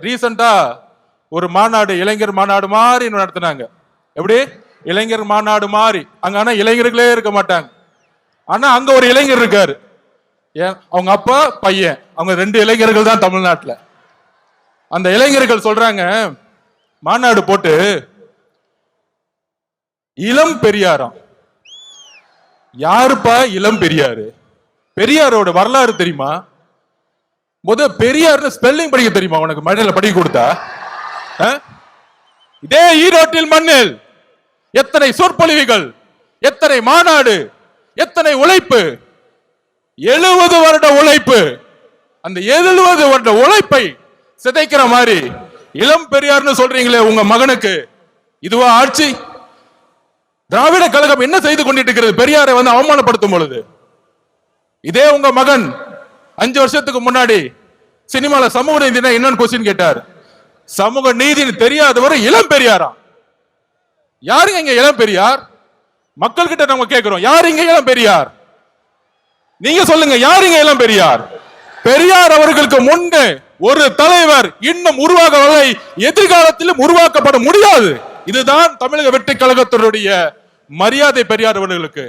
ரீசெண்டா ஒரு மாநாடு, இளைஞர் மாநாடு மாதிரி நடத்தினாங்க. எப்படி? இளைஞர் மாநாடு மாதிரி. அங்க ஆனா இளைஞர்களே இருக்க மாட்டாங்க. ஆனா அங்க ஒரு இளைஞர் இருக்காரு. அவங்க அப்பா பையன், அவங்க 2 இளைஞர்கள் தான் தமிழ்நாட்டுல. அந்த இளைஞர்கள் சொல்றாங்க, மாநாடு போட்டு இளம் பெரியாராம். யாருப்பா இளம் பெரியாரு? பெரியாரோட வரலாறு தெரியுமா? பெரியார் ஸ்பெல்லிங் படிக்க தெரியுமா உனக்கு? மழையில படிக்க கொடுத்தா? இதே ஈரோட்டில் மண்ணில் எத்தனை சொற்பொழிவுகள், எத்தனை மாநாடு, எத்தனை உழைப்பு, 70 வருட உழைப்பு. அந்த 70 வருட உழைப்பை சிதைக்கிற மாதிரி இளம் பெரியார்னு சொல்றீங்களே உங்க மகனுக்கு, இதுவா ஆட்சி? திராவிட கழகம் என்ன செய்து கொண்டிட்டு இருக்கிறது? பெரியாரை அவமானப்படுத்தும் பொழுது இதே உங்க மகன் 5 வருஷத்துக்கு முன்னாடி சினிமால சமூக நீதி என்னன்னு கொஸ்டின் கேட்டார். சமூக நீதி தெரியாதவர் இளம் பெரியாரா? யாருங்க இங்க இளம் பெரியார்? மக்கள் கிட்ட நம்ம கேட்கிறோம், யாருங்க இளம் பெரியார்? நீங்க சொல்லுங்க, யாருங்க இளம் பெரியார்? பெரியார் அவர்களுக்கு முன்பு ஒரு தலைவர் இன்னும் உருவாகவில்லை, எதிர்காலத்திலும் உருவாக்கப்பட முடியாது. இதுதான் தமிழக வெற்றி கழகத்தினுடைய மரியாதை பெரியார் அவர்களுக்கு.